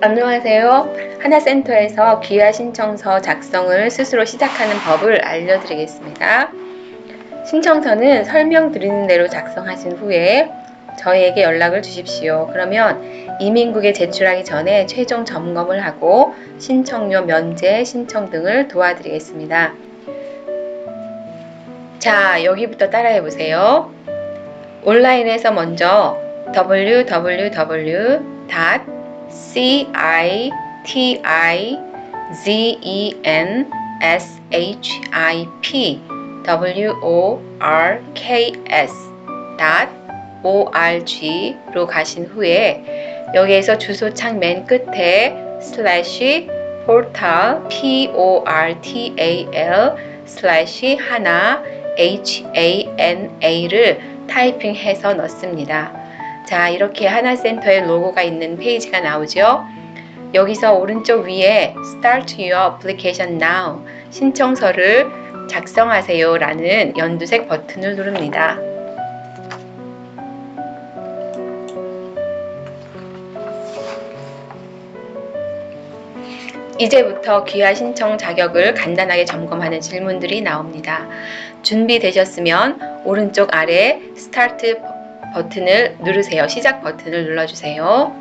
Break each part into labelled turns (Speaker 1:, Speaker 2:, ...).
Speaker 1: 안녕하세요. 하나센터에서 귀화 신청서 작성을 스스로 시작하는 법을 알려드리겠습니다. 신청서는 설명드리는 대로 작성하신 후에 저희에게 연락을 주십시오. 그러면 이민국에 제출하기 전에 최종 점검을 하고 신청료 면제 신청 등을 도와드리겠습니다. 자, 여기부터 따라해 보세요. 온라인에서 먼저 www.citizensworks.org로 가신 후에 여기에서 주소창 맨 끝에 /portal portal/hana를 타이핑해서 넣습니다. 자, 이렇게 하나센터의 로고가 있는 페이지가 나오죠. 여기서 오른쪽 위에 Start your application now, 신청서를 작성하세요 라는 연두색 버튼을 누릅니다. 이제부터 귀화 신청 자격을 간단하게 점검하는 질문들이 나옵니다. 준비되셨으면 오른쪽 아래 스타트 버튼을 누르세요. 시작 버튼을 눌러주세요.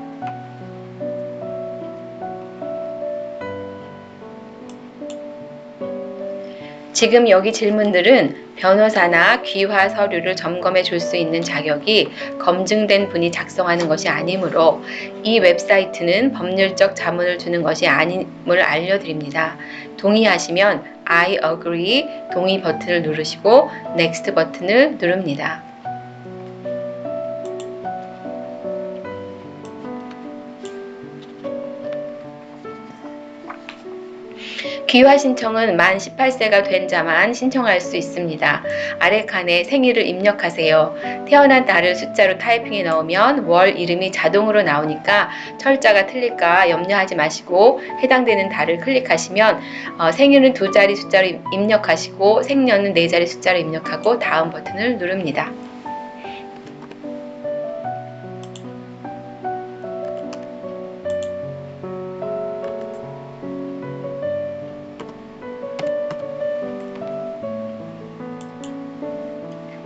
Speaker 1: 지금 여기 질문들은 변호사나 귀화 서류를 점검해 줄 수 있는 자격이 검증된 분이 작성하는 것이 아니므로 이 웹사이트는 법률적 자문을 주는 것이 아님을 알려드립니다. 동의하시면 I agree 동의 버튼을 누르시고 Next 버튼을 누릅니다. 귀화 신청은 만 18세가 된 자만 신청할 수 있습니다. 아래 칸에 생일을 입력하세요. 태어난 달을 숫자로 타이핑해 넣으면 월 이름이 자동으로 나오니까 철자가 틀릴까 염려하지 마시고 해당되는 달을 클릭하시면 생일은 2자리 숫자로 입력하시고 생년은 4자리 숫자로 입력하고 다음 버튼을 누릅니다.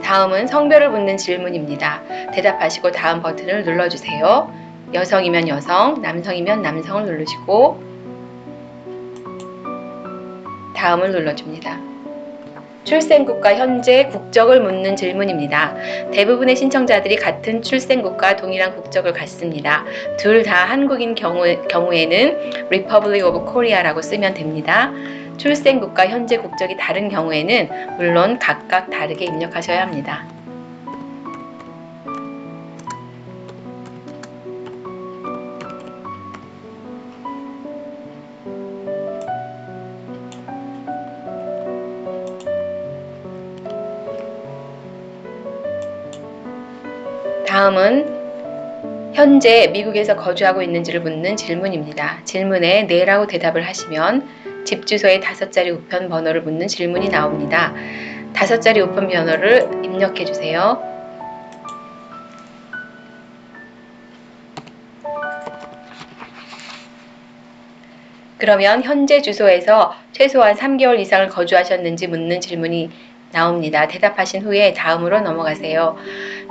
Speaker 1: 다음은 성별을 묻는 질문입니다. 대답하시고 다음 버튼을 눌러주세요. 여성이면 여성, 남성이면 남성을 누르시고 다음을 눌러줍니다. 출생국과 현재 국적을 묻는 질문입니다. 대부분의 신청자들이 같은 출생국과 동일한 국적을 갖습니다. 둘 다 한국인 경우에는 Republic of Korea라고 쓰면 됩니다. 출생국과 현재 국적이 다른 경우에는 물론 각각 다르게 입력하셔야 합니다. 다음은 현재 미국에서 거주하고 있는지를 묻는 질문입니다. 질문에 네라고 대답을 하시면 집 주소의 5자리 우편 번호를 묻는 질문이 나옵니다. 5자리 우편 번호를 입력해 주세요. 그러면 현재 주소에서 최소한 3개월 이상을 거주하셨는지 묻는 질문이 나옵니다. 대답하신 후에 다음으로 넘어가세요.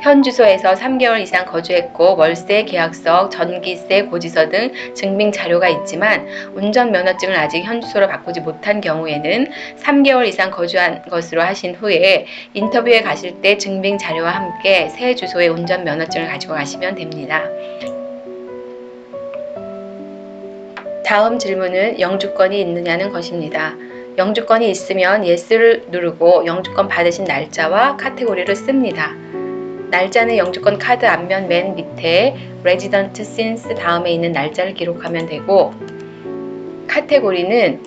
Speaker 1: 현 주소에서 3개월 이상 거주했고 월세, 계약서, 전기세, 고지서 등 증빙 자료가 있지만 운전면허증을 아직 현 주소로 바꾸지 못한 경우에는 3개월 이상 거주한 것으로 하신 후에 인터뷰에 가실 때 증빙 자료와 함께 새 주소의 운전면허증을 가지고 가시면 됩니다. 다음 질문은 영주권이 있느냐는 것입니다. 영주권이 있으면 Yes를 누르고 영주권 받으신 날짜와 카테고리를 씁니다. 날짜는 영주권 카드 앞면 맨 밑에 Resident Since 다음에 있는 날짜를 기록하면 되고 카테고리는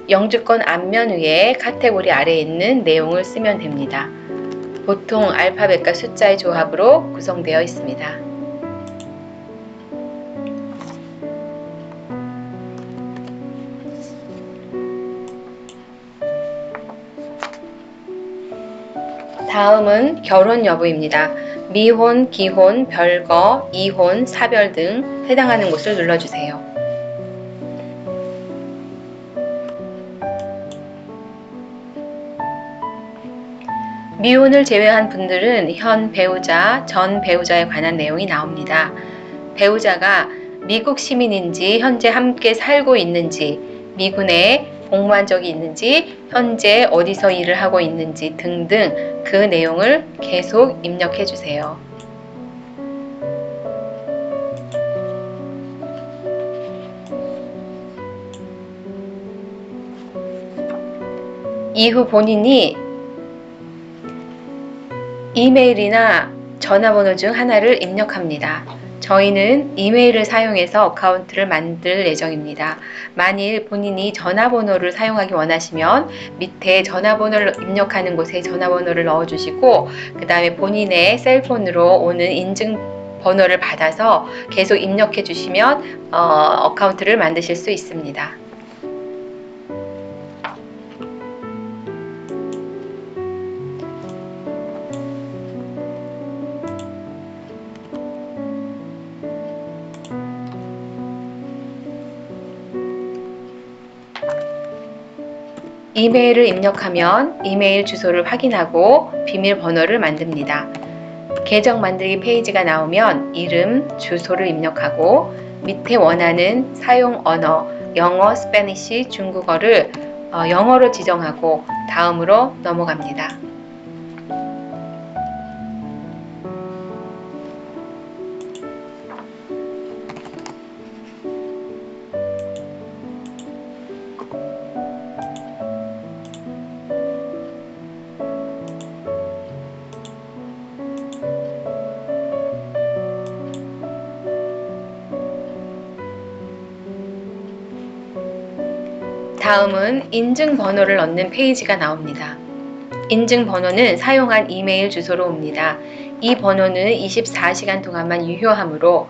Speaker 1: 영주권 앞면 위에 카테고리 아래에 있는 내용을 쓰면 됩니다. 보통 알파벳과 숫자의 조합으로 구성되어 있습니다. 다음은 결혼 여부입니다. 미혼, 기혼, 별거, 이혼, 사별 등 해당하는 곳을 눌러주세요. 미혼을 제외한 분들은 현 배우자, 전 배우자에 관한 내용이 나옵니다. 배우자가 미국 시민인지 현재 함께 살고 있는지, 미군에 복무한 적이 있는지, 현재 어디서 일을 하고 있는지 등등 그 내용을 계속 입력해 주세요. 이후 본인이 이메일이나 전화번호 중 하나를 입력합니다. 저희는 이메일을 사용해서 어카운트를 만들 예정입니다. 만일 본인이 전화번호를 사용하기 원하시면 밑에 전화번호를 입력하는 곳에 전화번호를 넣어주시고 그 다음에 본인의 셀폰으로 오는 인증번호를 받아서 계속 입력해 주시면 어카운트를 만드실 수 있습니다. 이메일을 입력하면 이메일 주소를 확인하고 비밀번호를 만듭니다. 계정 만들기 페이지가 나오면 이름, 주소를 입력하고 밑에 원하는 사용 언어, 영어, 스페니쉬, 중국어를 영어로 지정하고 다음으로 넘어갑니다. 다음은 인증번호를 넣는 페이지가 나옵니다. 인증번호는 사용한 이메일 주소로 옵니다. 이 번호는 24시간 동안만 유효하므로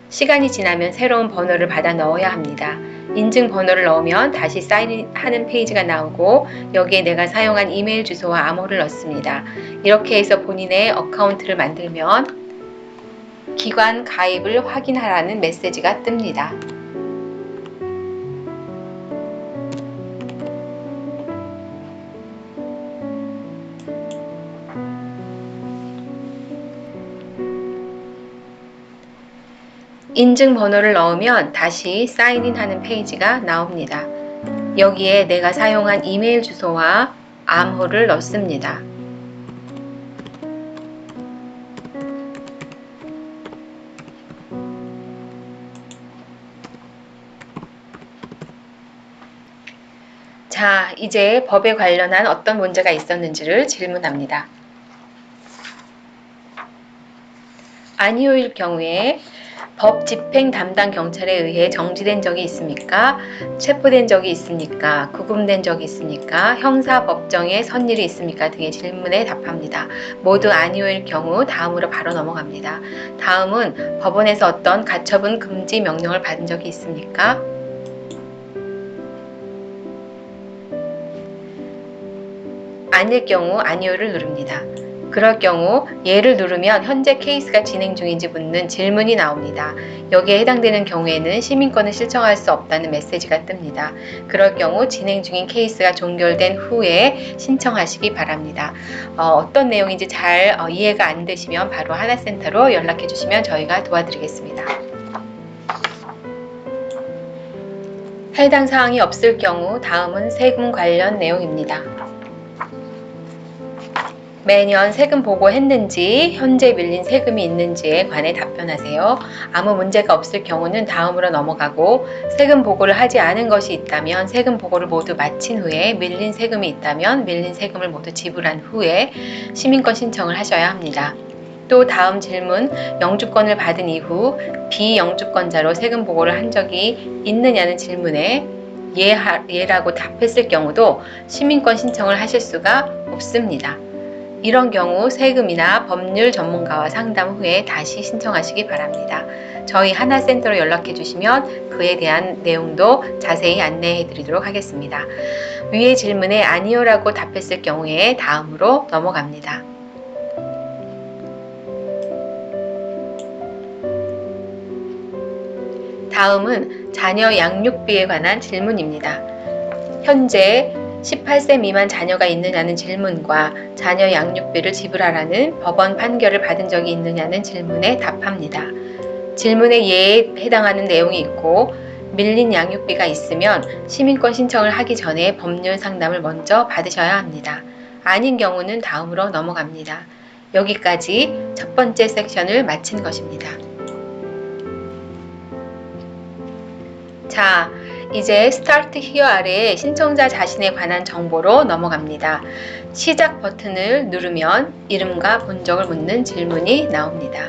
Speaker 1: 시간이 지나면 새로운 번호를 받아 넣어야 합니다. 인증번호를 넣으면 다시 사인하는 페이지가 나오고 여기에 내가 사용한 이메일 주소와 암호를 넣습니다. 이렇게 해서 본인의 어카운트를 만들면 기관 가입을 확인하라는 메시지가 뜹니다. 인증번호를 넣으면 다시 사인인 하는 페이지가 나옵니다. 여기에 내가 사용한 이메일 주소와 암호를 넣습니다. 자, 이제 법에 관련한 어떤 문제가 있었는지를 질문합니다. 아니오일 경우에 법 집행 담당 경찰에 의해 정지된 적이 있습니까? 체포된 적이 있습니까? 구금된 적이 있습니까? 형사법정에 선 일이 있습니까? 등의 질문에 답합니다. 모두 아니오일 경우 다음으로 바로 넘어갑니다. 다음은 법원에서 어떤 가처분 금지 명령을 받은 적이 있습니까? 아닐 경우 아니오를 누릅니다. 그럴 경우 예를 누르면 현재 케이스가 진행 중인지 묻는 질문이 나옵니다. 여기에 해당되는 경우에는 시민권을 신청할 수 없다는 메시지가 뜹니다. 그럴 경우 진행 중인 케이스가 종결된 후에 신청하시기 바랍니다. 어떤 내용인지 잘 이해가 안 되시면 바로 하나센터로 연락해 주시면 저희가 도와드리겠습니다. 해당 사항이 없을 경우 다음은 세금 관련 내용입니다. 매년 세금 보고했는지, 현재 밀린 세금이 있는지에 관해 답변하세요. 아무 문제가 없을 경우는 다음으로 넘어가고 세금 보고를 하지 않은 것이 있다면 세금 보고를 모두 마친 후에 밀린 세금이 있다면 밀린 세금을 모두 지불한 후에 시민권 신청을 하셔야 합니다. 또 다음 질문, 영주권을 받은 이후 비영주권자로 세금 보고를 한 적이 있느냐는 질문에 예라고 답했을 경우도 시민권 신청을 하실 수가 없습니다. 이런 경우 세금이나 법률 전문가와 상담 후에 다시 신청하시기 바랍니다. 저희 하나센터로 연락해 주시면 그에 대한 내용도 자세히 안내해 드리도록 하겠습니다. 위의 질문에 아니요라고 답했을 경우에 다음으로 넘어갑니다. 다음은 자녀 양육비에 관한 질문입니다. 현재 18세 미만 자녀가 있느냐는 질문과 자녀 양육비를 지불하라는 법원 판결을 받은 적이 있느냐는 질문에 답합니다. 질문의 예에 해당하는 내용이 있고 밀린 양육비가 있으면 시민권 신청을 하기 전에 법률 상담을 먼저 받으셔야 합니다. 아닌 경우는 다음으로 넘어갑니다. 여기까지 첫 번째 섹션을 마친 것입니다. 자, 이제 스타트 히어 아래에 신청자 자신에 관한 정보로 넘어갑니다. 시작 버튼을 누르면 이름과 본적을 묻는 질문이 나옵니다.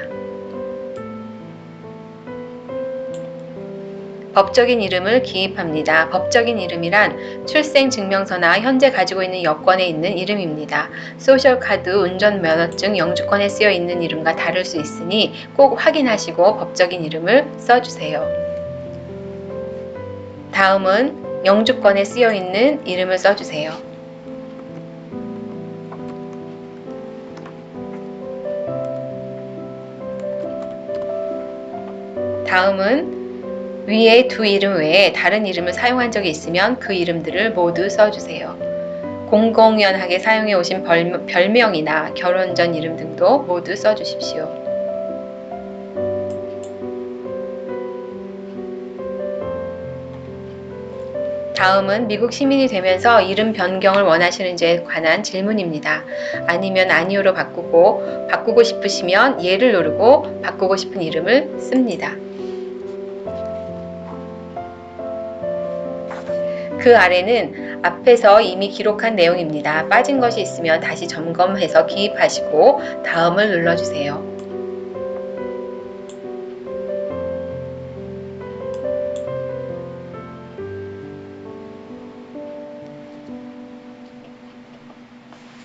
Speaker 1: 법적인 이름을 기입합니다. 법적인 이름이란 출생증명서나 현재 가지고 있는 여권에 있는 이름입니다. 소셜카드, 운전면허증, 영주권에 쓰여 있는 이름과 다를 수 있으니 꼭 확인하시고 법적인 이름을 써주세요. 다음은 영주권에 쓰여 있는 이름을 써주세요. 다음은 위에 두 이름 외에 다른 이름을 사용한 적이 있으면 그 이름들을 모두 써주세요. 공공연하게 사용해 오신 별명이나 결혼 전 이름 등도 모두 써주십시오. 다음은 미국 시민이 되면서 이름 변경을 원하시는지에 관한 질문입니다. 아니면 아니오로 바꾸고 싶으시면 예를 누르고 바꾸고 싶은 이름을 씁니다. 그 아래는 앞에서 이미 기록한 내용입니다. 빠진 것이 있으면 다시 점검해서 기입하시고 다음을 눌러주세요.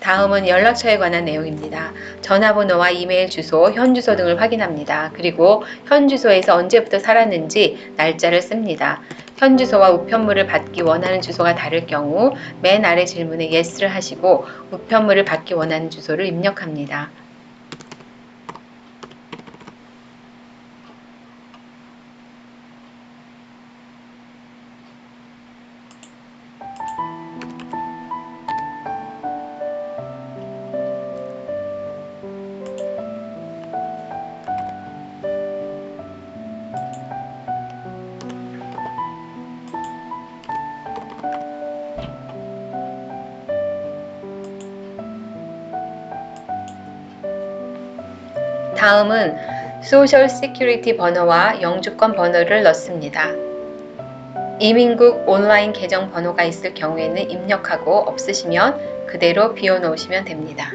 Speaker 1: 다음은 연락처에 관한 내용입니다. 전화번호와 이메일 주소, 현주소 등을 확인합니다. 그리고 현주소에서 언제부터 살았는지 날짜를 씁니다. 현주소와 우편물을 받기 원하는 주소가 다를 경우 맨 아래 질문에 yes를 하시고 우편물을 받기 원하는 주소를 입력합니다. 다음은 소셜 시큐리티 번호와 영주권 번호를 넣습니다. 이민국 온라인 계정 번호가 있을 경우에는 입력하고 없으시면 그대로 비워놓으시면 됩니다.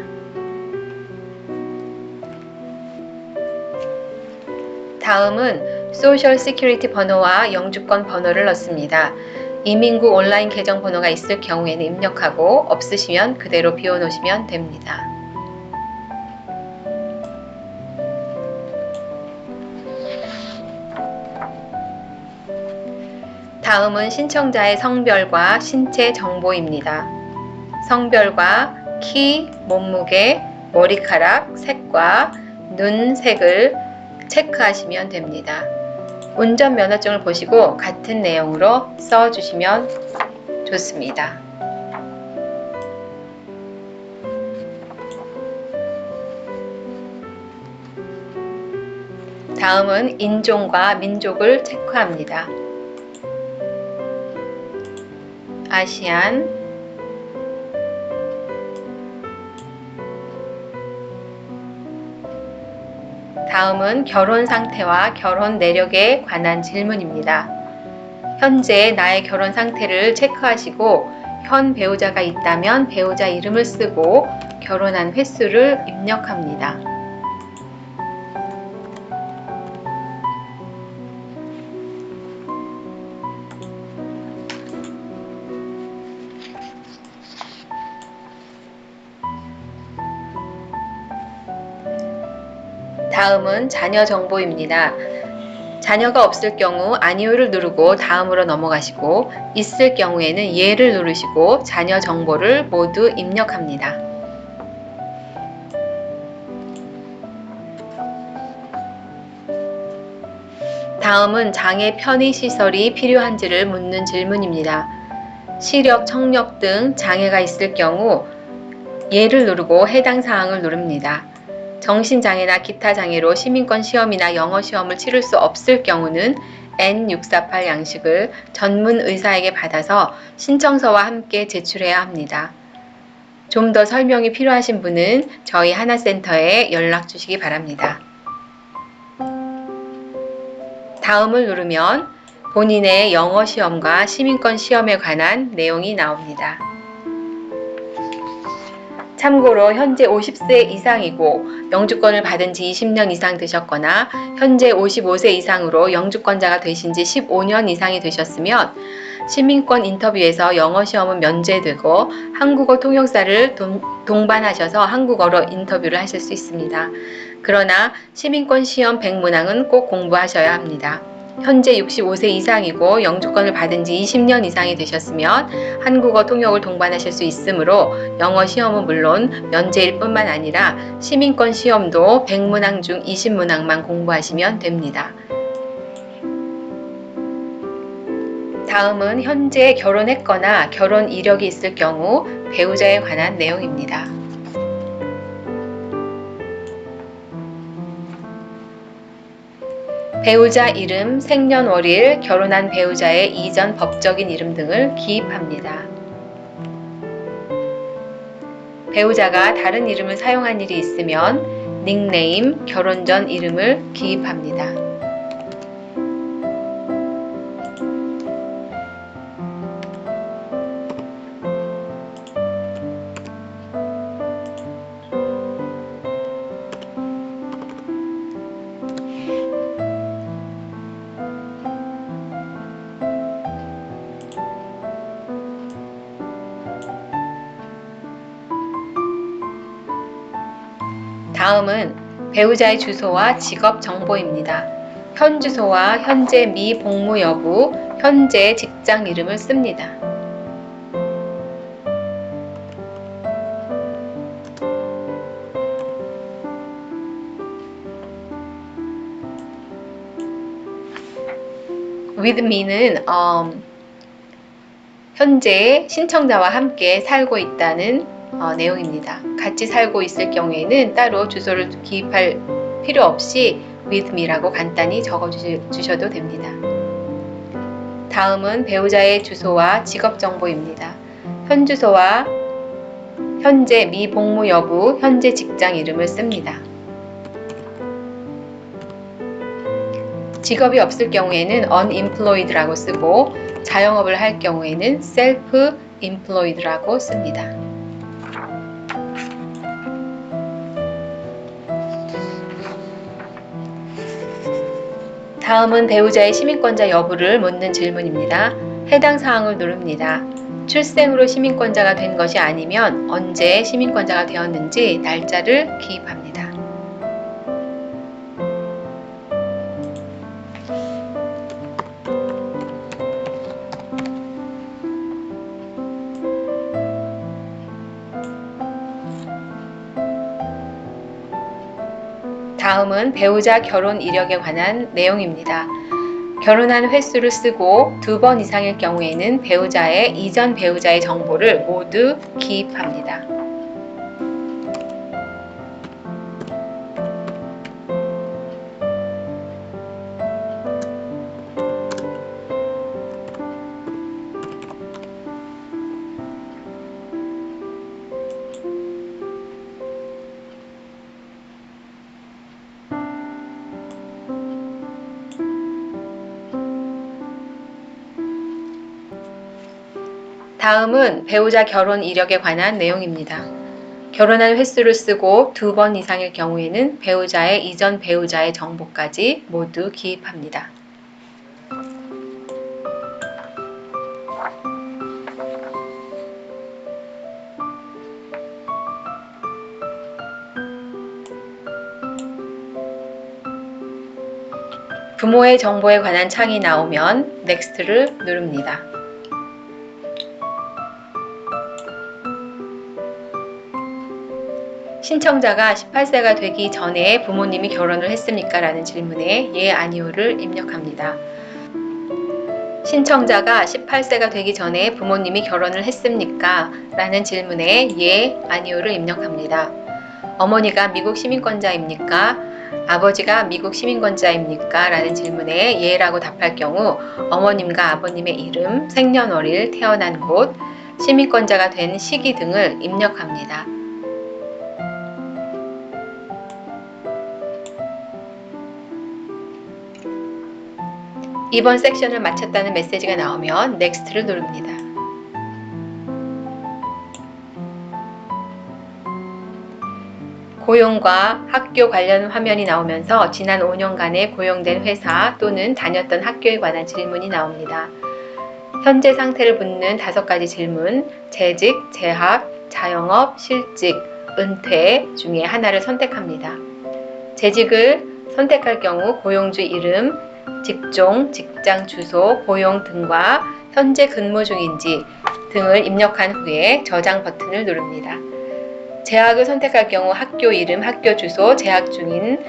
Speaker 1: 다음은 소셜 시큐리티 번호와 영주권 번호를 넣습니다. 이민국 온라인 계정 번호가 있을 경우에는 입력하고 없으시면 그대로 비워놓으시면 됩니다. 다음은 신청자의 성별과 신체 정보입니다. 성별과 키, 몸무게, 머리카락, 색과 눈 색을 체크하시면 됩니다. 운전면허증을 보시고 같은 내용으로 써주시면 좋습니다. 다음은 인종과 민족을 체크합니다. 아시안, 다음은 결혼 상태와 결혼 내력에 관한 질문입니다. 현재 나의 결혼 상태를 체크하시고 현 배우자가 있다면 배우자 이름을 쓰고 결혼한 횟수를 입력합니다. 다음은 자녀 정보입니다. 자녀가 없을 경우 아니오를 누르고 다음으로 넘어가시고, 있을 경우에는 예를 누르시고 자녀 정보를 모두 입력합니다. 다음은 장애 편의시설이 필요한지를 묻는 질문입니다. 시력, 청력 등 장애가 있을 경우 예를 누르고 해당 사항을 누릅니다. 정신장애나 기타 장애로 시민권 시험이나 영어 시험을 치를 수 없을 경우는 N648 양식을 전문 의사에게 받아서 신청서와 함께 제출해야 합니다. 좀 더 설명이 필요하신 분은 저희 하나센터에 연락 주시기 바랍니다. 다음을 누르면 본인의 영어 시험과 시민권 시험에 관한 내용이 나옵니다. 참고로 현재 50세 이상이고 영주권을 받은 지 20년 이상 되셨거나 현재 55세 이상으로 영주권자가 되신 지 15년 이상이 되셨으면 시민권 인터뷰에서 영어 시험은 면제되고 한국어 통역사를 동반하셔서 한국어로 인터뷰를 하실 수 있습니다. 그러나 시민권 시험 100문항은 꼭 공부하셔야 합니다. 현재 65세 이상이고 영주권을 받은 지 20년 이상이 되셨으면 한국어 통역을 동반하실 수 있으므로 영어 시험은 물론 면제일 뿐만 아니라 시민권 시험도 100문항 중 20문항만 공부하시면 됩니다. 다음은 현재 결혼했거나 결혼 이력이 있을 경우 배우자에 관한 내용입니다. 배우자 이름, 생년월일, 결혼한 배우자의 이전 법적인 이름 등을 기입합니다. 배우자가 다른 이름을 사용한 일이 있으면 닉네임, 결혼 전 이름을 기입합니다. 다음은 배우자의 주소와 직업 정보입니다. 현 주소와 현재 미복무 여부, 현재 직장 이름을 씁니다. with me는 현재 신청자와 함께 살고 있다는 내용입니다. 같이 살고 있을 경우에는 따로 주소를 기입할 필요 없이 with me라고 간단히 적어 주셔도 됩니다. 다음은 배우자의 주소와 직업 정보입니다. 현 주소와 현재 미복무 여부, 현재 직장 이름을 씁니다. 직업이 없을 경우에는 unemployed라고 쓰고 자영업을 할 경우에는 self-employed라고 씁니다. 다음은 배우자의 시민권자 여부를 묻는 질문입니다. 해당 사항을 누릅니다. 출생으로 시민권자가 된 것이 아니면 언제 시민권자가 되었는지 날짜를 기입합니다. 다음은 배우자 결혼 이력에 관한 내용입니다. 결혼한 횟수를 쓰고 2번 이상일 경우에는 배우자의 이전 배우자의 정보를 모두 기입합니다. 다음은 배우자 결혼 이력에 관한 내용입니다. 결혼한 횟수를 쓰고 2번 이상일 경우에는 배우자의 이전 배우자의 정보까지 모두 기입합니다. 부모의 정보에 관한 창이 나오면 넥스트를 누릅니다. 신청자가 18세가 되기 전에 부모님이 결혼을 했습니까? 라는 질문에 예, 아니요를 입력합니다. 신청자가 18세가 되기 전에 부모님이 결혼을 했습니까? 라는 질문에 예, 아니요를 입력합니다. 어머니가 미국 시민권자입니까? 아버지가 미국 시민권자입니까? 라는 질문에 예라고 답할 경우 어머님과 아버님의 이름, 생년월일, 태어난 곳, 시민권자가 된 시기 등을 입력합니다. 이번 섹션을 마쳤다는 메시지가 나오면 넥스트를 누릅니다. 고용과 학교 관련 화면이 나오면서 지난 5년간의 고용된 회사 또는 다녔던 학교에 관한 질문이 나옵니다. 현재 상태를 묻는 5가지 질문, 재직, 재학, 자영업, 실직, 은퇴 중에 하나를 선택합니다. 재직을 선택할 경우 고용주 이름, 직종, 직장 주소, 고용 등과 현재 근무 중인지 등을 입력한 후에 저장 버튼을 누릅니다. 재학을 선택할 경우 학교 이름, 학교 주소, 재학 중인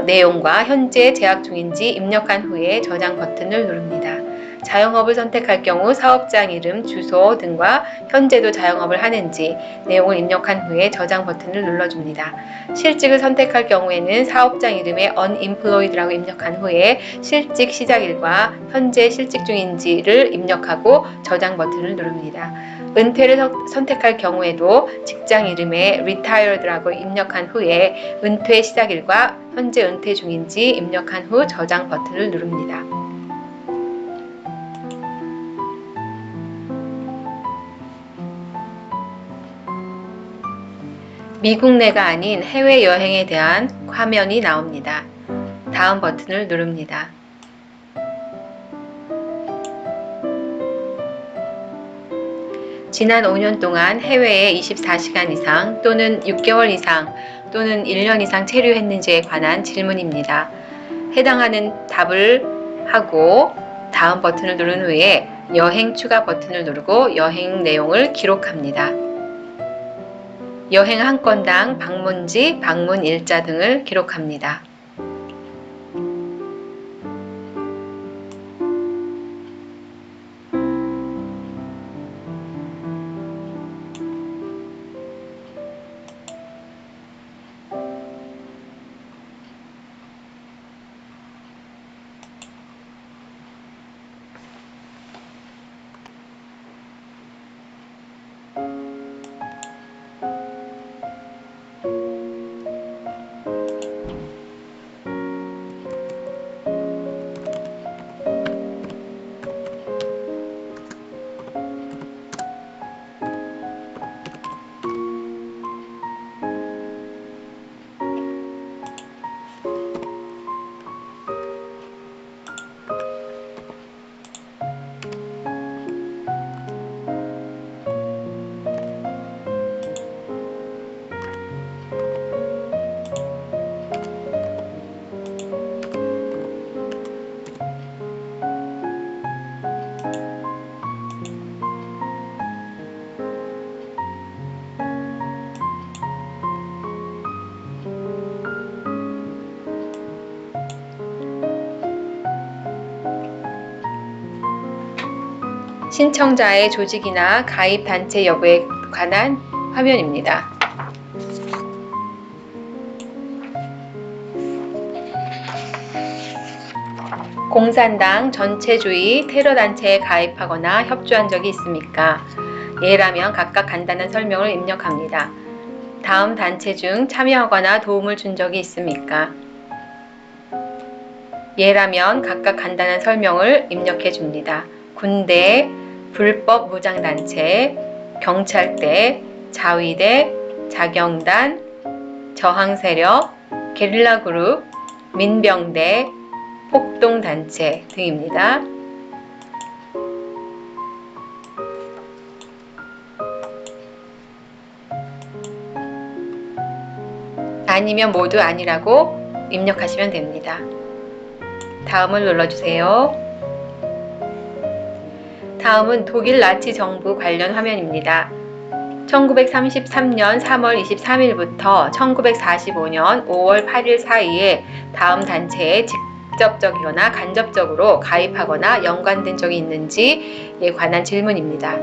Speaker 1: 내용과 현재 재학 중인지 입력한 후에 저장 버튼을 누릅니다. 자영업을 선택할 경우 사업장 이름, 주소 등과 현재도 자영업을 하는지 내용을 입력한 후에 저장 버튼을 눌러줍니다. 실직을 선택할 경우에는 사업장 이름에 unemployed라고 입력한 후에 실직 시작일과 현재 실직 중인지를 입력하고 저장 버튼을 누릅니다. 은퇴를 선택할 경우에도 직장 이름에 retired라고 입력한 후에 은퇴 시작일과 현재 은퇴 중인지 입력한 후 저장 버튼을 누릅니다. 미국 내가 아닌 해외여행에 대한 화면이 나옵니다. 다음 버튼을 누릅니다. 지난 5년 동안 해외에 24시간 이상 또는 6개월 이상 또는 1년 이상 체류했는지에 관한 질문입니다. 해당하는 답을 하고 다음 버튼을 누른 후에 여행 추가 버튼을 누르고 여행 내용을 기록합니다. 여행 한 건당 방문지, 방문 일자 등을 기록합니다. 신청자의 조직이나 가입 단체 여부에 관한 화면입니다. 공산당, 전체주의, 테러단체에 가입하거나 협조한 적이 있습니까? 예라면 각각 간단한 설명을 입력합니다. 다음 단체 중 참여하거나 도움을 준 적이 있습니까? 예라면 각각 간단한 설명을 입력해 줍니다. 군대, 불법 무장단체, 경찰대, 자위대, 자경단, 저항세력, 게릴라 그룹, 민병대, 폭동단체 등입니다. 아니면 모두 아니라고 입력하시면 됩니다. 다음을 눌러주세요. 다음은 독일 나치 정부 관련 화면입니다. 1933년 3월 23일부터 1945년 5월 8일 사이에 다음 단체에 직접적이거나 간접적으로 가입하거나 연관된 적이 있는지에 관한 질문입니다.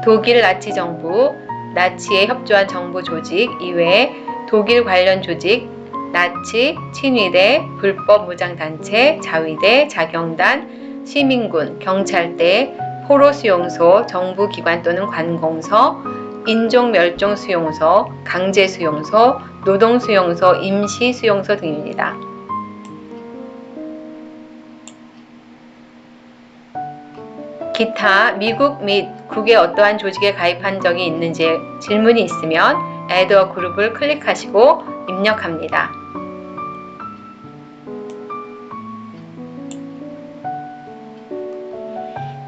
Speaker 1: 독일 나치 정부, 나치에 협조한 정부 조직 이외에 독일 관련 조직, 나치, 친위대, 불법 무장단체, 자위대, 자경단, 시민군, 경찰대, 포로 수용소, 정부 기관 또는 관공서, 인종 멸종 수용소, 강제 수용소, 노동 수용소, 임시 수용소 등입니다. 기타, 미국 및 국의 어떠한 조직에 가입한 적이 있는지 질문이 있으면 Add a Group을 클릭하시고 입력합니다.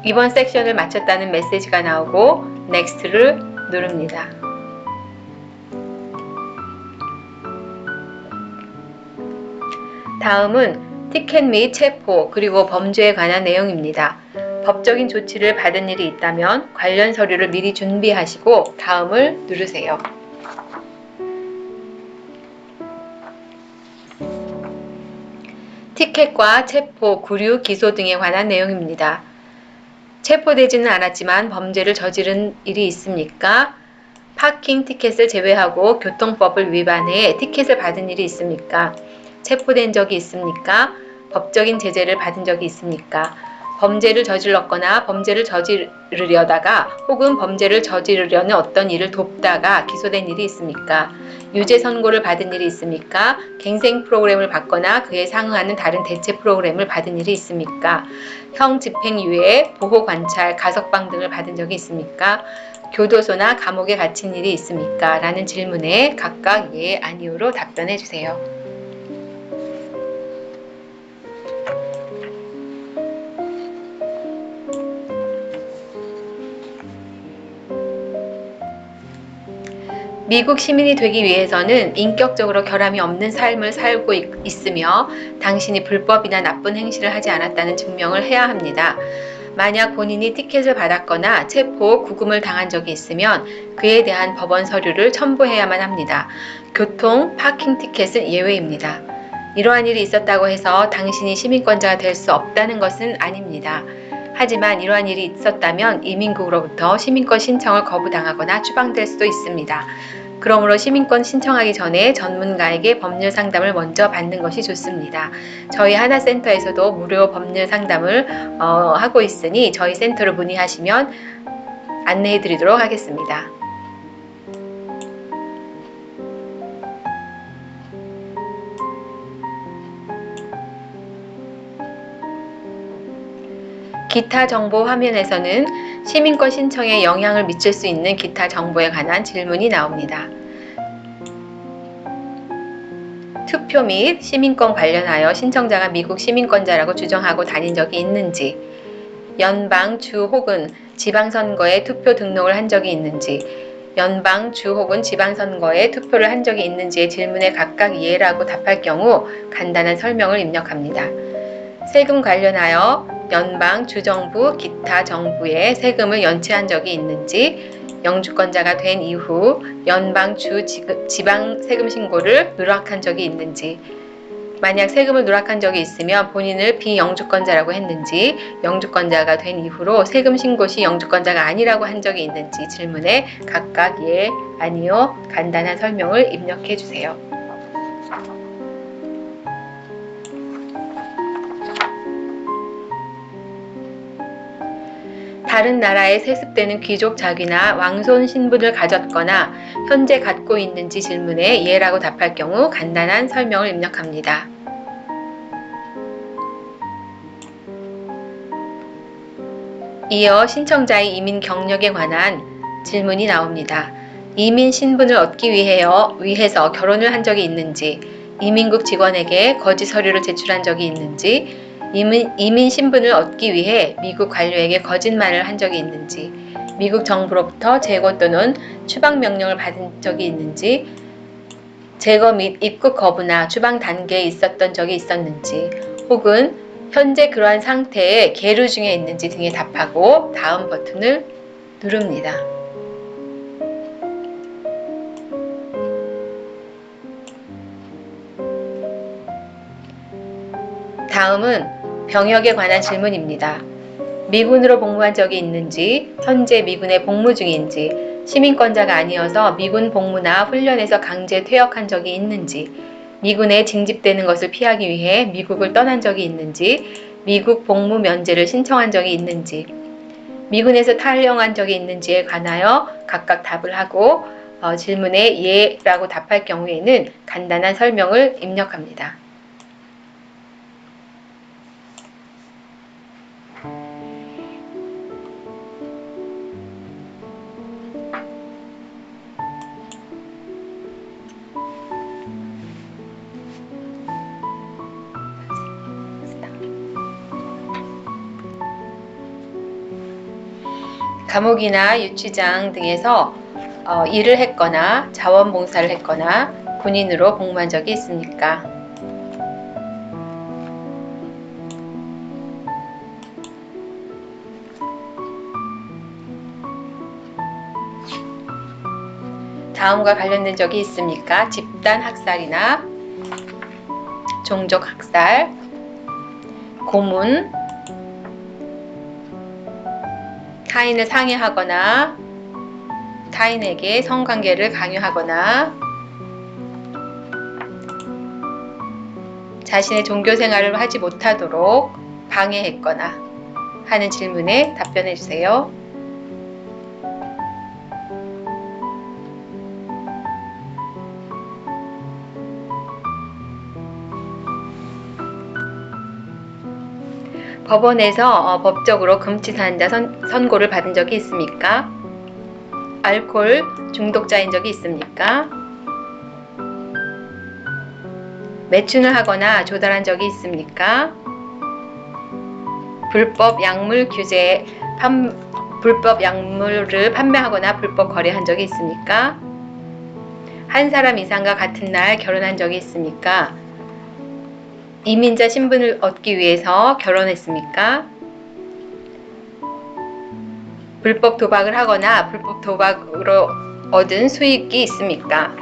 Speaker 1: 이번 섹션을 마쳤다는 메시지가 나오고 Next를 누릅니다. 다음은 티켓 및 체포 그리고 범죄에 관한 내용입니다. 법적인 조치를 받은 일이 있다면 관련 서류를 미리 준비하시고 다음을 누르세요. 티켓과 체포, 구류, 기소 등에 관한 내용입니다. 체포되지는 않았지만 범죄를 저지른 일이 있습니까? 파킹 티켓을 제외하고 교통법을 위반해 티켓을 받은 일이 있습니까? 체포된 적이 있습니까? 법적인 제재를 받은 적이 있습니까? 범죄를 저질렀거나 범죄를 저지르려다가 혹은 범죄를 저지르려는 어떤 일을 돕다가 기소된 일이 있습니까? 유죄 선고를 받은 일이 있습니까? 갱생 프로그램을 받거나 그에 상응하는 다른 대체 프로그램을 받은 일이 있습니까? 형 집행유예, 보호관찰, 가석방 등을 받은 적이 있습니까? 교도소나 감옥에 갇힌 일이 있습니까? 라는 질문에 각각 예, 아니오로 답변해 주세요. 미국 시민이 되기 위해서는 인격적으로 결함이 없는 삶을 살고 있으며 당신이 불법이나 나쁜 행실을 하지 않았다는 증명을 해야 합니다. 만약 본인이 티켓을 받았거나 체포, 구금을 당한 적이 있으면 그에 대한 법원 서류를 첨부해야만 합니다. 교통, 파킹 티켓은 예외입니다. 이러한 일이 있었다고 해서 당신이 시민권자가 될 수 없다는 것은 아닙니다. 하지만 이러한 일이 있었다면 이민국으로부터 시민권 신청을 거부당하거나 추방될 수도 있습니다. 그러므로 시민권 신청하기 전에 전문가에게 법률 상담을 먼저 받는 것이 좋습니다. 저희 하나센터에서도 무료 법률 상담을 하고 있으니 저희 센터로 문의하시면 안내해 드리도록 하겠습니다. 기타 정보 화면에서는 시민권 신청에 영향을 미칠 수 있는 기타 정보에 관한 질문이 나옵니다. 투표 및 시민권 관련하여 신청자가 미국 시민권자라고 주장하고 다닌 적이 있는지, 연방, 주 혹은 지방선거에 투표 등록을 한 적이 있는지, 연방, 주 혹은 지방선거에 투표를 한 적이 있는지의 질문에 각각 예라고 답할 경우 간단한 설명을 입력합니다. 세금 관련하여 연방, 주정부, 기타 정부에 세금을 연체한 적이 있는지, 영주권자가 된 이후 연방, 주, 지방 세금 신고를 누락한 적이 있는지, 만약 세금을 누락한 적이 있으면 본인을 비영주권자라고 했는지, 영주권자가 된 이후로 세금 신고 시 영주권자가 아니라고 한 적이 있는지 질문에 각각 예, 아니요, 간단한 설명을 입력해 주세요. 다른 나라에 세습되는 귀족 자귀나 왕손 신분을 가졌거나 현재 갖고 있는지 질문에 예라고 답할 경우 간단한 설명을 입력합니다. 이어 신청자의 이민 경력에 관한 질문이 나옵니다. 이민 신분을 얻기 위해서 결혼을 한 적이 있는지, 이민국 직원에게 거짓 서류를 제출한 적이 있는지, 이민 신분을 얻기 위해 미국 관료에게 거짓말을 한 적이 있는지, 미국 정부로부터 재고 또는 추방 명령을 받은 적이 있는지, 제거 및 입국 거부나 추방 단계에 있었던 적이 있었는지, 혹은 현재 그러한 상태에 계류 중에 있는지 등에 답하고 다음 버튼을 누릅니다. 다음은 병역에 관한 질문입니다. 미군으로 복무한 적이 있는지, 현재 미군에 복무 중인지, 시민권자가 아니어서 미군 복무나 훈련에서 강제 퇴역한 적이 있는지, 미군에 징집되는 것을 피하기 위해 미국을 떠난 적이 있는지, 미국 복무 면제를 신청한 적이 있는지, 미군에서 탈영한 적이 있는지에 관하여 각각 답을 하고 질문에 예라고 답할 경우에는 간단한 설명을 입력합니다. 감옥이나 유치장 등에서 일을 했거나 자원봉사를 했거나 군인으로 복무한 적이 있습니까? 다음과 관련된 적이 있습니까? 집단 학살이나 종족 학살, 고문, 타인을 상해하거나 타인에게 성관계를 강요하거나 자신의 종교 생활을 하지 못하도록 방해했거나 하는 질문에 답변해 주세요. 법원에서 법적으로 금지사항자 선고를 받은 적이 있습니까? 알코올 중독자인 적이 있습니까? 매춘을 하거나 조달한 적이 있습니까? 불법 약물 규제, 불법 약물을 판매하거나 불법 거래한 적이 있습니까? 한 사람 이상과 같은 날 결혼한 적이 있습니까? 이민자 신분을 얻기 위해서 결혼했습니까? 불법 도박을 하거나 불법 도박으로 얻은 수익이 있습니까?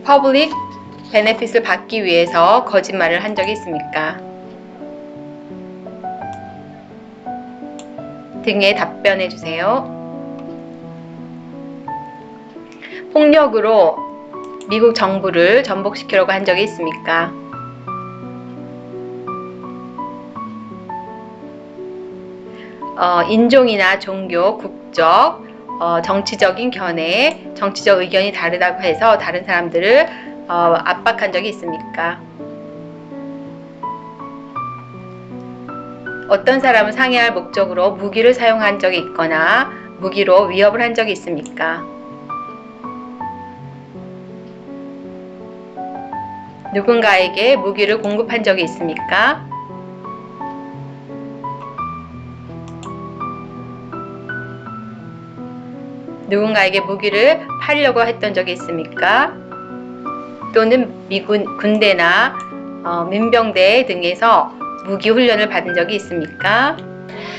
Speaker 1: 퍼블릭 베네핏을 받기 위해서 거짓말을 한 적이 있습니까? 등에 답변해 주세요. 폭력으로 미국 정부를 전복시키려고 한 적이 있습니까? 인종이나 종교, 국적, 정치적인 견해, 정치적 의견이 다르다고 해서 다른 사람들을 압박한 적이 있습니까? 어떤 사람을 상해할 목적으로 무기를 사용한 적이 있거나 무기로 위협을 한 적이 있습니까? 누군가에게 무기를 공급한 적이 있습니까? 누군가에게 무기를 팔려고 했던 적이 있습니까? 또는 미군 군대나 민병대 등에서 무기 훈련을 받은 적이 있습니까?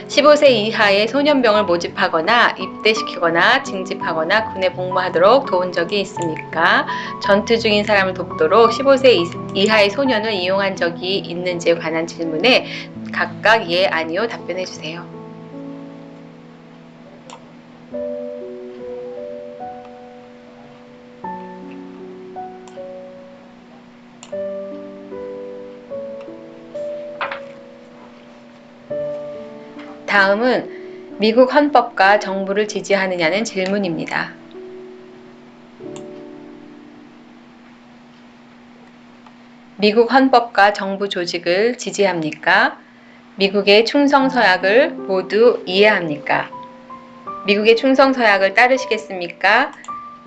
Speaker 1: 15세 이하의 소년병을 모집하거나 입대시키거나 징집하거나 군에 복무하도록 도운 적이 있습니까? 전투 중인 사람을 돕도록 15세 이하의 소년을 이용한 적이 있는지에 관한 질문에 각각 예, 아니요 답변해 주세요. 다음은 미국 헌법과 정부를 지지하느냐는 질문입니다. 미국 헌법과 정부 조직을 지지합니까? 미국의 충성서약을 모두 이해합니까? 미국의 충성서약을 따르시겠습니까?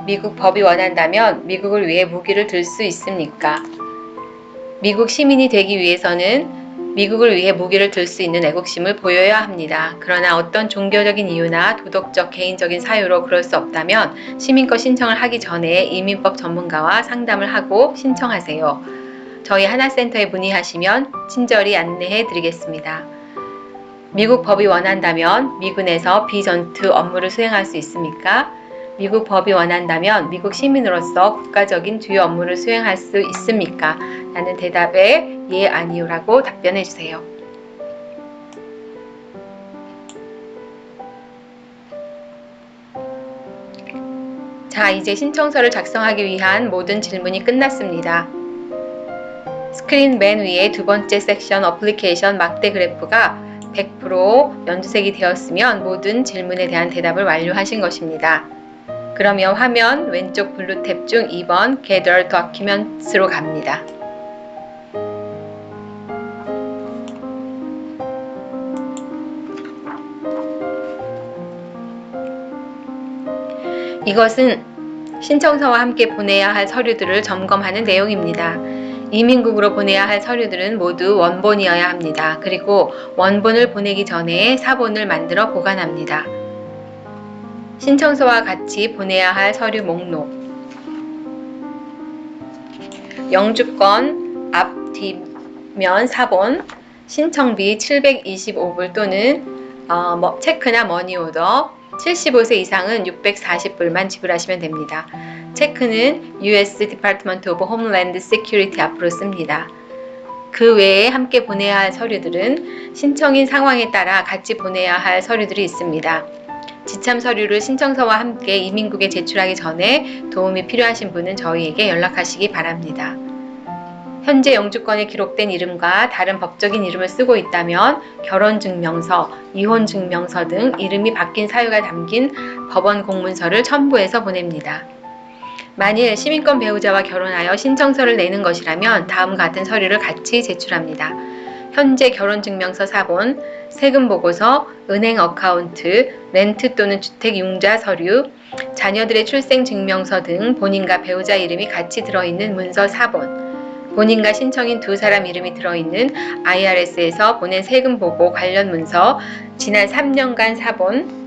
Speaker 1: 미국 법이 원한다면 미국을 위해 무기를 들 수 있습니까? 미국 시민이 되기 위해서는 미국을 위해 무기를 들 수 있는 애국심을 보여야 합니다. 그러나 어떤 종교적인 이유나 도덕적, 개인적인 사유로 그럴 수 없다면 시민권 신청을 하기 전에 이민법 전문가와 상담을 하고 신청하세요. 저희 하나센터에 문의하시면 친절히 안내해 드리겠습니다. 미국 법이 원한다면 미군에서 비전투 업무를 수행할 수 있습니까? 미국 법이 원한다면 미국 시민으로서 국가적인 주요 업무를 수행할 수 있습니까? 라는 대답에 예, 아니요라고 답변해 주세요. 자, 이제 신청서를 작성하기 위한 모든 질문이 끝났습니다. 스크린 맨 위에 두 번째 섹션 어플리케이션 막대 그래프가 100% 연두색이 되었으면 모든 질문에 대한 대답을 완료하신 것입니다. 그러면 화면 왼쪽 블루 탭 중 2번 Gather Documents로 갑니다. 이것은 신청서와 함께 보내야 할 서류들을 점검하는 내용입니다. 이민국으로 보내야 할 서류들은 모두 원본이어야 합니다. 그리고 원본을 보내기 전에 사본을 만들어 보관합니다. 신청서와 같이 보내야 할 서류 목록, 영주권 앞 뒷면 사본, 신청비 725불 또는 체크나 머니오더, 75세 이상은 640불만 지불하시면 됩니다. 체크는 US Department of Homeland Security 앞으로 씁니다. 그 외에 함께 보내야 할 서류들은 신청인 상황에 따라 같이 보내야 할 서류들이 있습니다. 지참 서류를 신청서와 함께 이민국에 제출하기 전에 도움이 필요하신 분은 저희에게 연락하시기 바랍니다. 현재 영주권에 기록된 이름과 다른 법적인 이름을 쓰고 있다면 결혼증명서, 이혼증명서 등 이름이 바뀐 사유가 담긴 법원 공문서를 첨부해서 보냅니다. 만일 시민권 배우자와 결혼하여 신청서를 내는 것이라면 다음과 같은 서류를 같이 제출합니다. 현재 결혼증명서 사본, 세금보고서, 은행 어카운트, 렌트 또는 주택 융자 서류, 자녀들의 출생증명서 등 본인과 배우자 이름이 같이 들어있는 문서 사본, 본인과 신청인 두 사람 이름이 들어있는 IRS에서 보낸 세금보고 관련 문서, 지난 3년간 사본,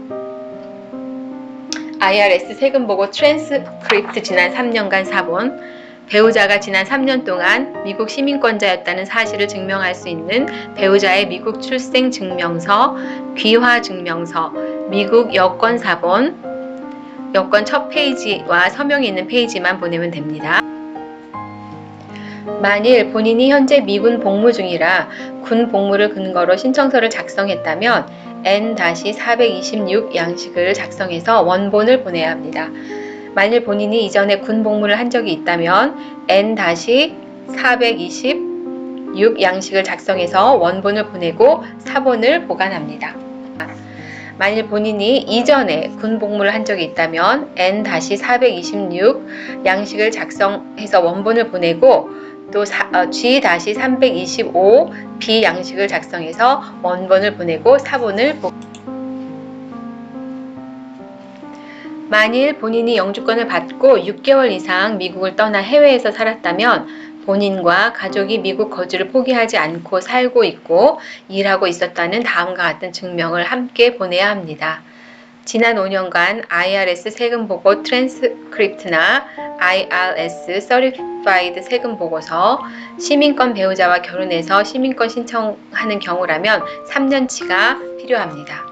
Speaker 1: IRS 세금보고 트랜스크립트 지난 3년간 사본, 배우자가 지난 3년 동안 미국 시민권자였다는 사실을 증명할 수 있는 배우자의 미국 출생증명서, 귀화증명서, 미국 여권 사본, 여권 첫 페이지와 서명이 있는 페이지만 보내면 됩니다. 만일 본인이 현재 미군 복무 중이라 군 복무를 근거로 신청서를 작성했다면 N-426 양식을 작성해서 원본을 보내야 합니다. 만일 본인이 이전에 군 복무를 한 적이 있다면 N-426 양식을 작성해서 원본을 보내고 사본을 보관합니다. 만일 본인이 이전에 군 복무를 한 적이 있다면 N-426 양식을 작성해서 원본을 보내고 또 G-325B 양식을 작성해서 원본을 보내고 사본을 만일 본인이 영주권을 받고 6개월 이상 미국을 떠나 해외에서 살았다면 본인과 가족이 미국 거주를 포기하지 않고 살고 있고 일하고 있었다는 다음과 같은 증명을 함께 보내야 합니다. 지난 5년간 IRS 세금보고 트랜스크립트나 IRS Certified 세금보고서, 시민권 배우자와 결혼해서 시민권 신청하는 경우라면 3년치가 필요합니다.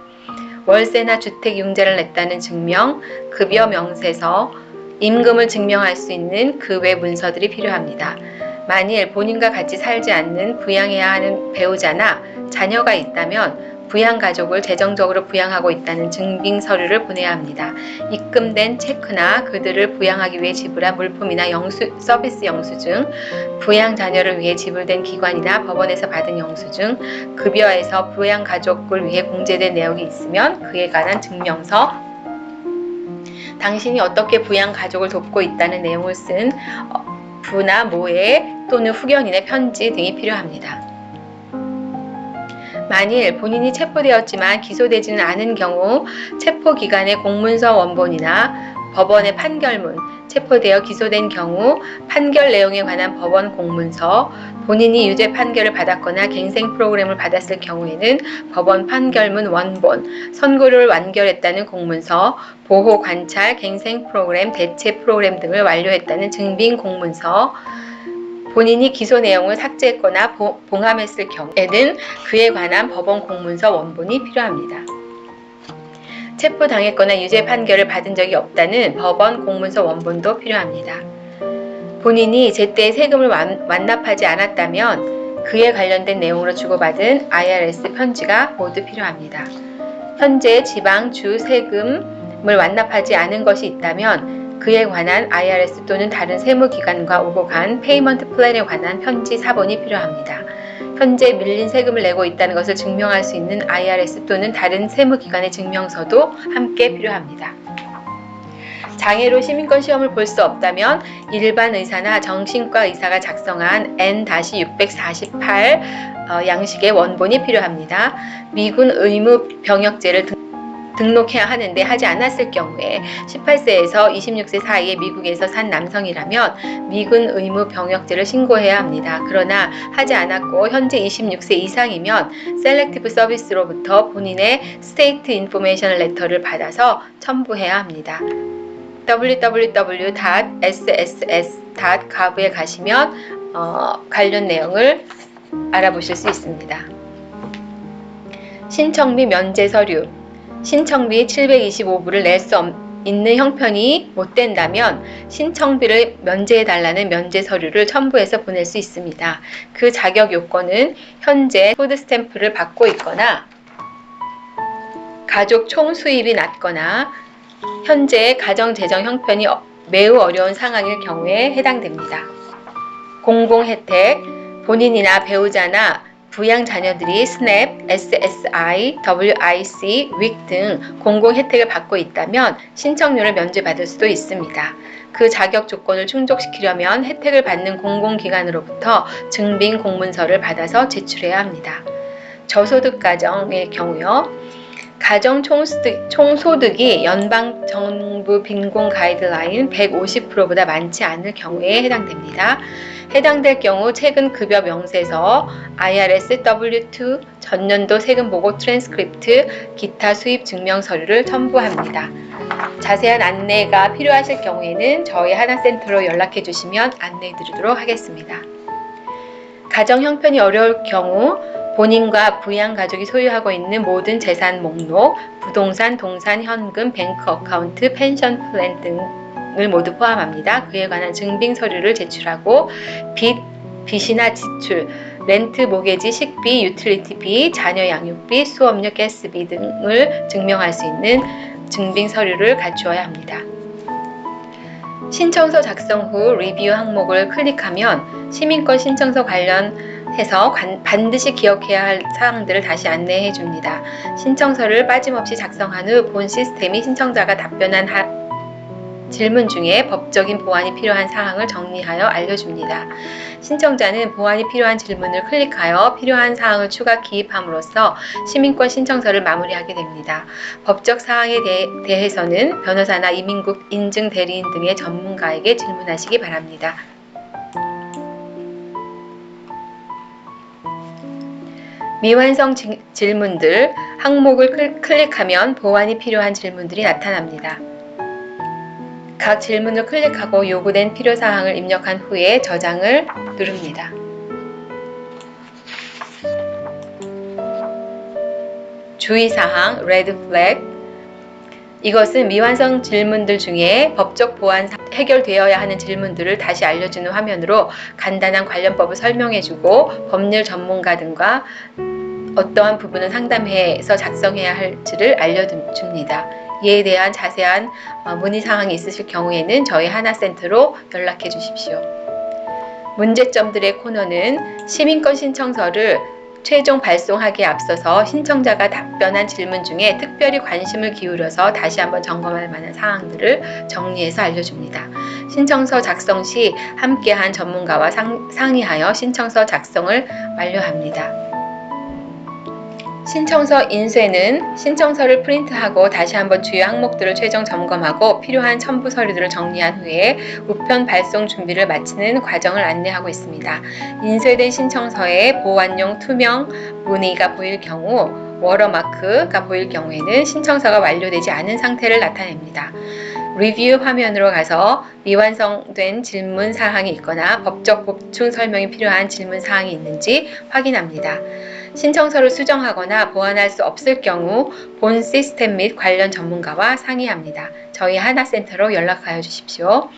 Speaker 1: 월세나 주택 융자를 냈다는 증명, 급여 명세서, 임금을 증명할 수 있는 그 외 문서들이 필요합니다. 만일 본인과 같이 살지 않는 부양해야 하는 배우자나 자녀가 있다면 부양가족을 재정적으로 부양하고 있다는 증빙 서류를 보내야 합니다. 입금된 체크나 그들을 부양하기 위해 지불한 물품이나 서비스 영수증, 부양 자녀를 위해 지불된 기관이나 법원에서 받은 영수증, 급여에서 부양가족을 위해 공제된 내역이 있으면 그에 관한 증명서, 당신이 어떻게 부양가족을 돕고 있다는 내용을 쓴 부나 모의 또는 후견인의 편지 등이 필요합니다. 만일 본인이 체포되었지만 기소되지는 않은 경우 체포기간의 공문서 원본이나 법원의 판결문, 체포되어 기소된 경우 판결 내용에 관한 법원 공문서, 본인이 유죄 판결을 받았거나 갱생 프로그램을 받았을 경우에는 법원 판결문 원본, 선고를 완결했다는 공문서, 보호 관찰, 갱생 프로그램, 대체 프로그램 등을 완료했다는 증빙 공문서, 본인이 기소 내용을 삭제했거나 봉함했을 경우에는 그에 관한 법원 공문서 원본이 필요합니다. 체포당했거나 유죄 판결을 받은 적이 없다는 법원 공문서 원본도 필요합니다. 본인이 제때 세금을 완납하지 않았다면 그에 관련된 내용으로 주고받은 IRS 편지가 모두 필요합니다. 현재 지방, 주 세금을 완납하지 않은 것이 있다면 그에 관한 IRS 또는 다른 세무기관과 오고 간 페이먼트 플랜에 관한 편지 사본이 필요합니다. 현재 밀린 세금을 내고 있다는 것을 증명할 수 있는 IRS 또는 다른 세무기관의 증명서도 함께 필요합니다. 장애로 시민권 시험을 볼 수 없다면 일반 의사나 정신과 의사가 작성한 N-648 양식의 원본이 필요합니다. 미군 의무 병역제를 등록해야 하는데 하지 않았을 경우에 18세에서 26세 사이에 미국에서 산 남성이라면 미군 의무 병역제를 신고해야 합니다. 그러나 하지 않았고 현재 26세 이상이면 셀렉티브 서비스로부터 본인의 스테이트 인포메이션 레터를 받아서 첨부해야 합니다. www.sss.gov에 가시면 관련 내용을 알아보실 수 있습니다. 신청비 면제 서류. 신청비 725불을 낼 수 있는 형편이 못 된다면 신청비를 면제해달라는 면제 서류를 첨부해서 보낼 수 있습니다. 그 자격 요건은 현재 푸드 스탬프를 받고 있거나 가족 총 수입이 낮거나 현재 가정 재정 형편이 매우 어려운 상황일 경우에 해당됩니다. 공공 혜택, 본인이나 배우자나 부양 자녀들이 SNAP, SSI, WIC, WIC 등 공공 혜택을 받고 있다면 신청료를 면제받을 수도 있습니다. 그 자격 조건을 충족시키려면 혜택을 받는 공공기관으로부터 증빙 공문서를 받아서 제출해야 합니다. 저소득 가정의 경우요. 가정 총소득이 연방 정부 빈곤 가이드라인 150%보다 많지 않을 경우에 해당됩니다. 해당될 경우 최근 급여 명세서, IRS W2 전년도 세금 보고 트랜스크립트, 기타 수입 증명 서류를 첨부합니다. 자세한 안내가 필요하실 경우에는 저희 하나센터로 연락해 주시면 안내해 드리도록 하겠습니다. 가정 형편이 어려울 경우 본인과 부양 가족이 소유하고 있는 모든 재산 목록, 부동산, 동산, 현금, 뱅크 어카운트, 펜션 플랜 등을 모두 포함합니다. 그에 관한 증빙 서류를 제출하고 빚이나 지출, 렌트, 모게지, 식비, 유틸리티비, 자녀 양육비, 수업료, 가스비 등을 증명할 수 있는 증빙 서류를 갖추어야 합니다. 신청서 작성 후 리뷰 항목을 클릭하면 시민권 신청서 관련해서 반드시 기억해야 할 사항들을 다시 안내해 줍니다. 신청서를 빠짐없이 작성한 후 본 시스템이 신청자가 답변한 질문 중에 법적인 보완이 필요한 사항을 정리하여 알려줍니다. 신청자는 보완이 필요한 질문을 클릭하여 필요한 사항을 추가 기입함으로써 시민권 신청서를 마무리하게 됩니다. 법적 사항에 대해서는 변호사나 이민국 인증 대리인 등의 전문가에게 질문하시기 바랍니다. 미완성 질문들 항목을 클릭하면 보완이 필요한 질문들이 나타납니다. 각 질문을 클릭하고 요구된 필요사항을 입력한 후에 저장을 누릅니다. 주의사항, 레드 플래그. 이것은 미완성 질문들 중에 법적 보완 해결되어야 하는 질문들을 다시 알려주는 화면으로 간단한 관련법을 설명해주고 법률 전문가 등과 어떠한 부분은 상담해서 작성해야 할지를 알려줍니다. 이에 대한 자세한 문의사항이 있으실 경우에는 저희 하나센터로 연락해 주십시오. 문제점들의 코너는 시민권 신청서를 최종 발송하기에 앞서서 신청자가 답변한 질문 중에 특별히 관심을 기울여서 다시 한번 점검할 만한 사항들을 정리해서 알려줍니다. 신청서 작성 시 함께한 전문가와 상의하여 신청서 작성을 완료합니다. 신청서 인쇄는 신청서를 프린트하고 다시 한번 주요 항목들을 최종 점검하고 필요한 첨부 서류들을 정리한 후에 우편 발송 준비를 마치는 과정을 안내하고 있습니다. 인쇄된 신청서에 보완용 투명 무늬가 보일 경우 워터마크가 보일 경우에는 신청서가 완료되지 않은 상태를 나타냅니다. 리뷰 화면으로 가서 미완성된 질문 사항이 있거나 법적 보충 설명이 필요한 질문 사항이 있는지 확인합니다. 신청서를 수정하거나 보완할 수 없을 경우 본 시스템 및 관련 전문가와 상의합니다. 저희 하나센터로 연락하여 주십시오.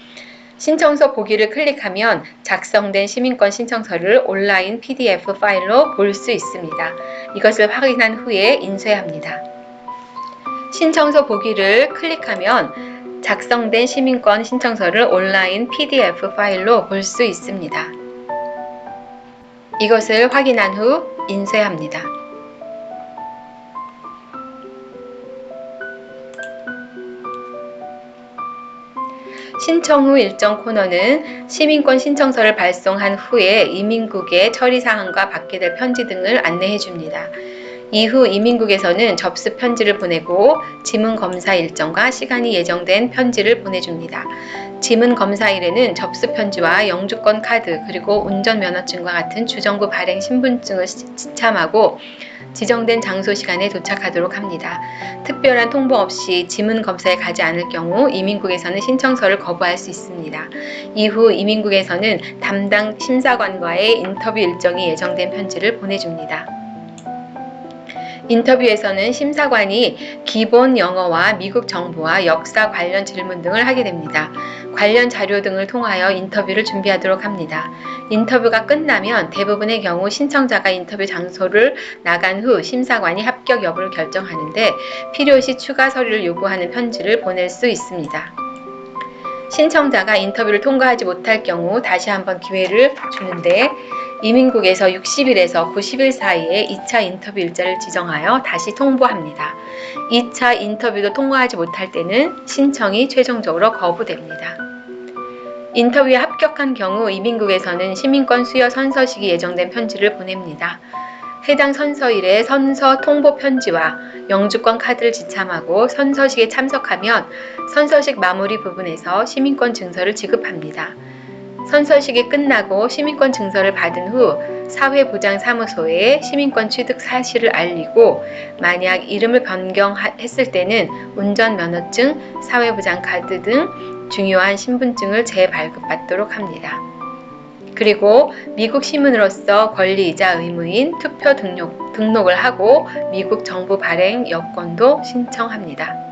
Speaker 1: 신청서 보기를 클릭하면 작성된 시민권 신청서를 온라인 PDF 파일로 볼 수 있습니다. 이것을 확인한 후에 인쇄합니다. 신청서 보기를 클릭하면 작성된 시민권 신청서를 온라인 PDF 파일로 볼 수 있습니다. 이것을 확인한 후 인쇄합니다. 신청 후 일정 코너는 시민권 신청서를 발송한 후에 이민국에 처리사항과 받게 될 편지 등을 안내해 줍니다. 이후 이민국에서는 접수 편지를 보내고 지문 검사 일정과 시간이 예정된 편지를 보내줍니다. 지문 검사일에는 접수 편지와 영주권 카드 그리고 운전면허증과 같은 주정부 발행 신분증을 지참하고 지정된 장소 시간에 도착하도록 합니다. 특별한 통보 없이 지문 검사에 가지 않을 경우 이민국에서는 신청서를 거부할 수 있습니다. 이후 이민국에서는 담당 심사관과의 인터뷰 일정이 예정된 편지를 보내줍니다. 인터뷰에서는 심사관이 기본 영어와 미국 정부와 역사 관련 질문 등을 하게 됩니다. 관련 자료 등을 통하여 인터뷰를 준비하도록 합니다. 인터뷰가 끝나면 대부분의 경우 신청자가 인터뷰 장소를 나간 후 심사관이 합격 여부를 결정하는데 필요시 추가 서류를 요구하는 편지를 보낼 수 있습니다. 신청자가 인터뷰를 통과하지 못할 경우 다시 한번 기회를 주는데 이민국에서 60일에서 90일 사이에 2차 인터뷰 일자를 지정하여 다시 통보합니다. 2차 인터뷰도 통과하지 못할 때는 신청이 최종적으로 거부됩니다. 인터뷰에 합격한 경우 이민국에서는 시민권 수여 선서식이 예정된 편지를 보냅니다. 해당 선서일에 선서 통보 편지와 영주권 카드를 지참하고 선서식에 참석하면 선서식 마무리 부분에서 시민권 증서를 지급합니다. 선서식이 끝나고 시민권 증서를 받은 후 사회보장사무소에 시민권 취득 사실을 알리고 만약 이름을 변경했을 때는 운전면허증, 사회보장카드 등 중요한 신분증을 재발급받도록 합니다. 그리고 미국 시민으로서 권리이자 의무인 투표 등록을 하고 미국 정부 발행 여권도 신청합니다.